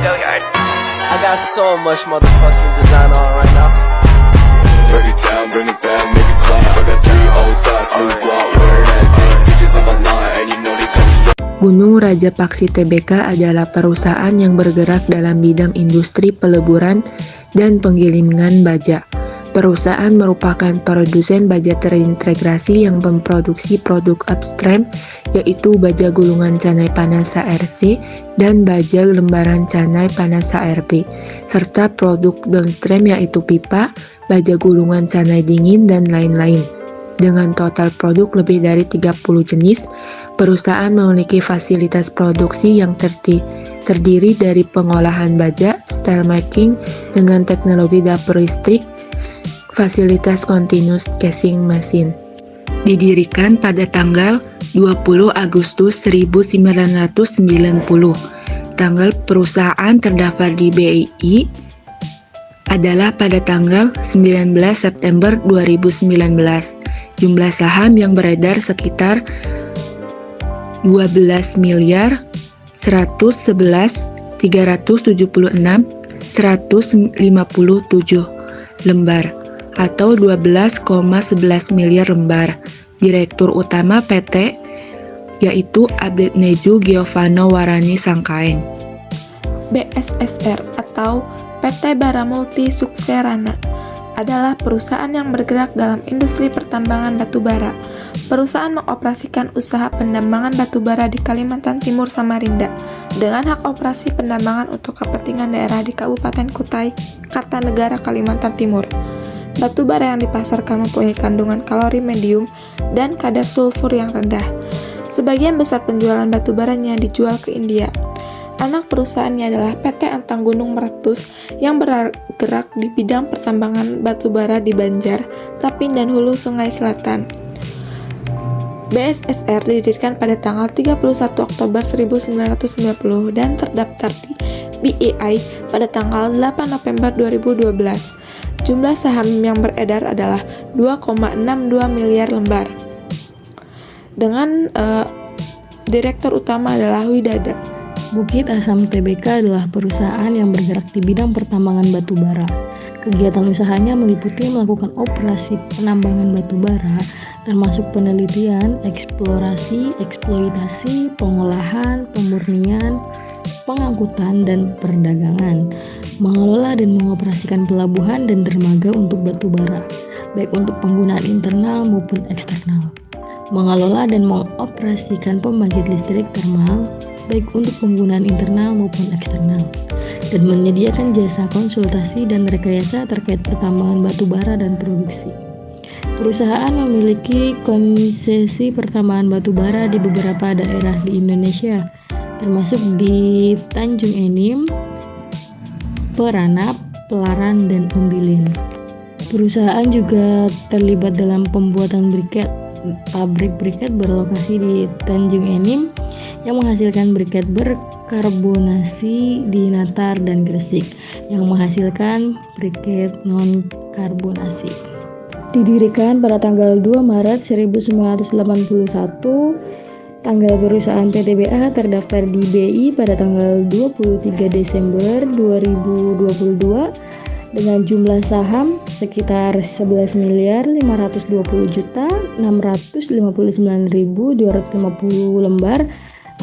I got so much motherfucking design on right now. Break it down, bring it back, make it clap. I got 3 old thoughts, new guap, wear that dick. Bitches on my line, and you know they come straight. Gunung Raja Paksi Tbk adalah perusahaan yang bergerak dalam bidang industri peleburan dan penggilingan baja. Perusahaan merupakan produsen baja terintegrasi yang memproduksi produk upstream, yaitu baja gulungan canai panas HRC dan baja lembaran canai panas HRP, serta produk downstream yaitu pipa, baja gulungan canai dingin, dan lain-lain. Dengan total produk lebih dari 30 jenis, perusahaan memiliki fasilitas produksi yang terdiri dari pengolahan baja, steel making dengan teknologi dapur listrik, fasilitas continuous casing machine. Didirikan pada tanggal 20 Agustus 1990. Tanggal perusahaan terdaftar di BII adalah pada tanggal 19 September 2019. Jumlah saham yang beredar sekitar 12 miliar 111 376 157 lembar atau 12,11 miliar lembar. Direktur utama PT yaitu Abednego Giovanni Warani Sangkaeng. BSSR atau PT Bara Multi Sukserana adalah perusahaan yang bergerak dalam industri pertambangan batubara. Perusahaan mengoperasikan usaha pendambangan batubara di Kalimantan Timur Samarinda dengan hak operasi pendambangan untuk kepentingan daerah di Kabupaten Kutai, Kartanegara, Kalimantan Timur. Batubara yang dipasarkan mempunyai kandungan kalori medium dan kadar sulfur yang rendah. Sebagian besar penjualan batubaranya dijual ke India. Anak perusahaannya adalah PT Antang Gunung Meratus yang bergerak di bidang pertambangan batubara di Banjar, Tapin, dan Hulu Sungai Selatan. BSSR didirikan pada tanggal 31 Oktober 1990 dan terdaftar di BEI pada tanggal 8 November 2012. Jumlah saham yang beredar adalah 2,62 miliar lembar. Dengan direktur utama adalah Widada. Bukit Asam Tbk adalah perusahaan yang bergerak di bidang pertambangan batubara. Kegiatan usahanya meliputi melakukan operasi penambangan batubara, termasuk penelitian, eksplorasi, eksploitasi, pengolahan, pemurnian, pengangkutan, dan perdagangan, mengelola dan mengoperasikan pelabuhan dan dermaga untuk batubara, baik untuk penggunaan internal maupun eksternal, mengelola dan mengoperasikan pembangkit listrik termal, baik untuk penggunaan internal maupun eksternal, dan menyediakan jasa konsultasi dan rekayasa terkait pertambangan batubara dan produksi. Perusahaan memiliki konsesi pertambangan batubara di beberapa daerah di Indonesia, termasuk di Tanjung Enim, Peranap, Pelaran, dan Umbilin. Perusahaan juga terlibat dalam pembuatan briket. Pabrik briket berlokasi di Tanjung Enim yang menghasilkan briket berkarbonasi di Natar dan Gresik yang menghasilkan briket non-karbonasi. Didirikan pada tanggal 2 Maret 1981, tanggal perusahaan PTBA terdaftar di BI pada tanggal 23 Desember 2022 dengan jumlah saham sekitar 11.620.659.250 lembar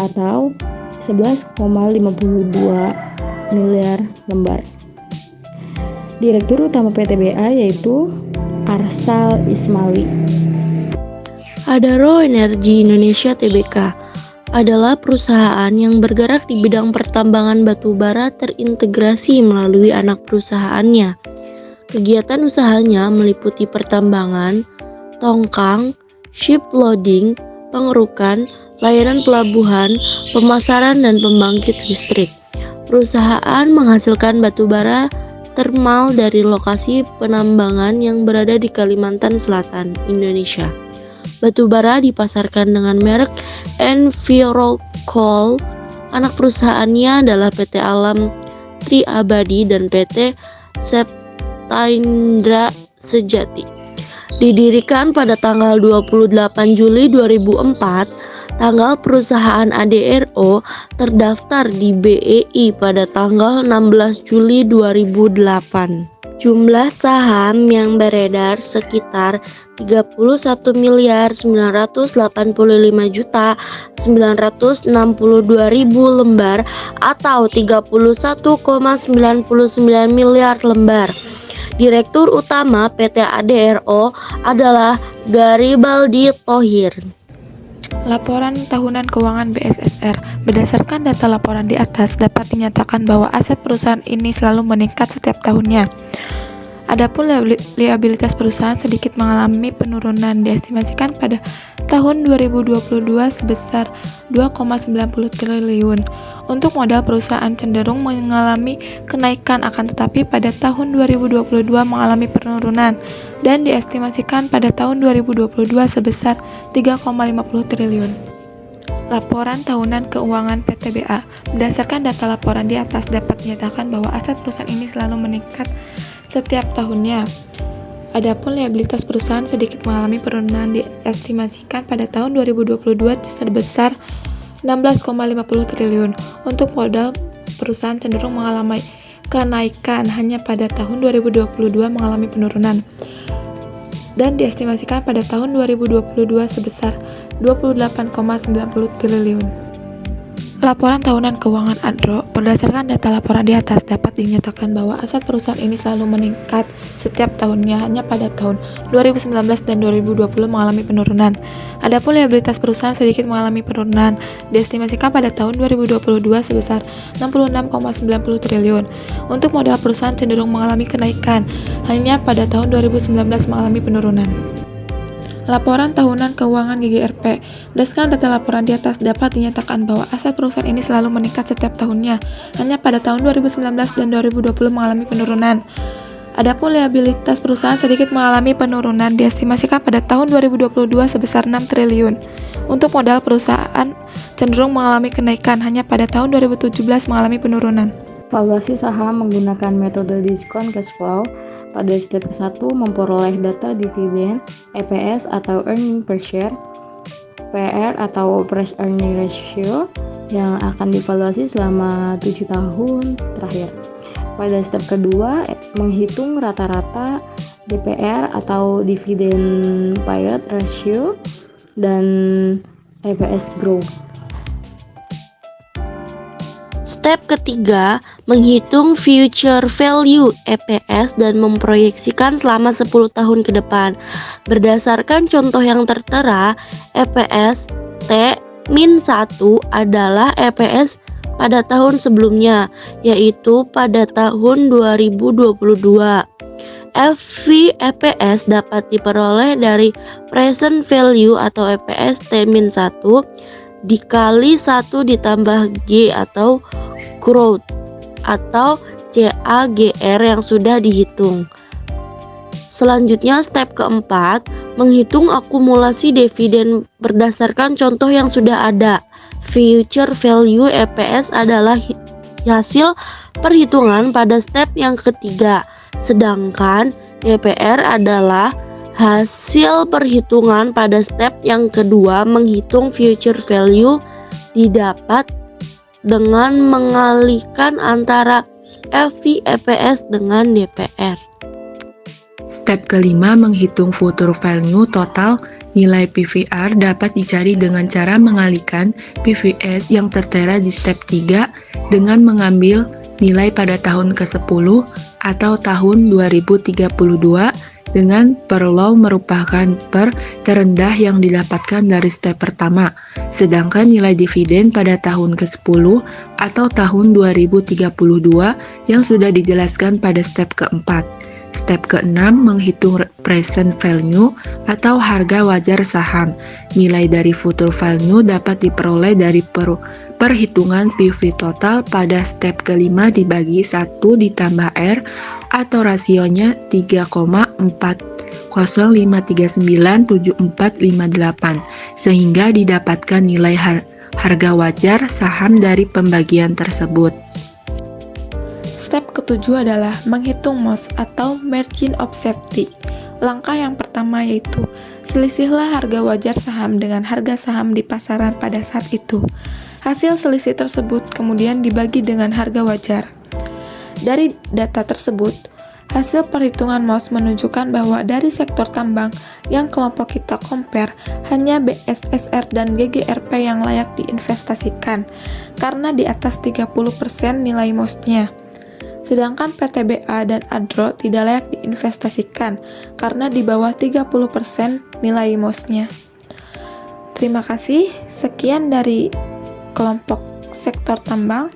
atau 11,52 miliar lembar. Direktur utama PTBA yaitu Arsal Ismaili. Adaro Energi Indonesia Tbk adalah perusahaan yang bergerak di bidang pertambangan batubara terintegrasi melalui anak perusahaannya. Kegiatan usahanya meliputi pertambangan, tongkang, ship loading, pengerukan, layanan pelabuhan, pemasaran, dan pembangkit listrik. Perusahaan menghasilkan batubara termal dari lokasi penambangan yang berada di Kalimantan Selatan, Indonesia. Batubara dipasarkan dengan merek Envirocol. Anak perusahaannya adalah PT Alam Tri Abadi dan PT Septaindra Sejati. Didirikan pada tanggal 28 Juli 2004, Tanggal perusahaan ADRO terdaftar di BEI pada tanggal 16 Juli 2008. Jumlah saham yang beredar sekitar 31.985.962.000 lembar atau 31,99 miliar lembar. Direktur utama PT ADRO adalah Garibaldi Thohir. Laporan tahunan keuangan BSSR. Berdasarkan data laporan di atas, dapat dinyatakan bahwa aset perusahaan ini selalu meningkat setiap tahunnya. Adapun liabilitas perusahaan sedikit mengalami penurunan, diestimasikan pada tahun 2022 sebesar 2,90 triliun. Untuk modal perusahaan cenderung mengalami kenaikan, akan tetapi pada tahun 2022 mengalami penurunan dan diestimasikan pada tahun 2022 sebesar 3,50 triliun. Laporan tahunan keuangan PTBA. Berdasarkan data laporan di atas, dapat dinyatakan bahwa aset perusahaan ini selalu meningkat setiap tahunnya. Adapun liabilitas perusahaan sedikit mengalami penurunan, diestimasikan pada tahun 2022 sebesar 16,50 triliun. Untuk modal perusahaan cenderung mengalami kenaikan, hanya pada tahun 2022 mengalami penurunan dan diestimasikan pada tahun 2022 sebesar 28,90 triliun. Laporan tahunan keuangan ADRO. Berdasarkan data laporan di atas, dapat dinyatakan bahwa aset perusahaan ini selalu meningkat setiap tahunnya, hanya pada tahun 2019 dan 2020 mengalami penurunan. Adapun liabilitas perusahaan sedikit mengalami penurunan, diestimasikan pada tahun 2022 sebesar 66,90 triliun. Untuk modal perusahaan cenderung mengalami kenaikan, hanya pada tahun 2019 mengalami penurunan. Laporan tahunan keuangan GGRP. Berdasarkan data laporan di atas, dapat dinyatakan bahwa aset perusahaan ini selalu meningkat setiap tahunnya, hanya pada tahun 2019 dan 2020 mengalami penurunan. Adapun liabilitas perusahaan sedikit mengalami penurunan, diestimasikan pada tahun 2022 sebesar 6 triliun. Untuk modal perusahaan cenderung mengalami kenaikan, hanya pada tahun 2017 mengalami penurunan. Valuasi saham menggunakan metode discount cash flow. Pada step ke-1 memperoleh data dividen, EPS atau earning per share, PR atau price earning ratio yang akan dievaluasi selama 7 tahun terakhir. Pada step kedua menghitung rata-rata DPR atau dividend payout ratio dan EPS growth. Step ketiga, menghitung future value EPS dan memproyeksikan selama 10 tahun ke depan. Berdasarkan contoh yang tertera, EPS T-1 adalah EPS pada tahun sebelumnya, yaitu pada tahun 2022. FV EPS dapat diperoleh dari present value atau EPS T-1 dikali 1 ditambah G atau growth atau CAGR yang sudah dihitung. Selanjutnya step keempat, menghitung akumulasi dividen berdasarkan contoh yang sudah ada. Future value EPS adalah hasil perhitungan pada step yang ketiga, sedangkan DPR adalah hasil perhitungan pada step yang kedua. Menghitung future value didapat dengan mengalihkan antara FV EPS dengan DPR. Step kelima, menghitung future value total. Nilai PVR dapat dicari dengan cara mengalihkan PVS yang tertera di step 3 dengan mengambil nilai pada tahun ke-10 atau tahun 2032 dengan per low merupakan per terendah yang didapatkan dari step pertama, sedangkan nilai dividen pada tahun ke-10 atau tahun 2032 yang sudah dijelaskan pada step keempat. Step ke-6, menghitung present value atau harga wajar saham. Nilai dari future value dapat diperoleh dari perhitungan PV total pada step ke-5 dibagi 1 ditambah R atau rasionya 3,4053974458 sehingga didapatkan nilai harga wajar saham dari pembagian tersebut. Step ketujuh adalah menghitung MOS atau Margin of Safety. Langkah yang pertama yaitu selisihlah harga wajar saham dengan harga saham di pasaran pada saat itu. Hasil selisih tersebut kemudian dibagi dengan harga wajar. Dari data tersebut, hasil perhitungan MOS menunjukkan bahwa dari sektor tambang yang kelompok kita compare, hanya BSSR dan GGRP yang layak diinvestasikan karena di atas 30% nilai MOS-nya. Sedangkan PTBA dan ADRO tidak layak diinvestasikan karena di bawah 30% nilai MOS-nya. Terima kasih, sekian dari kelompok sektor tambang.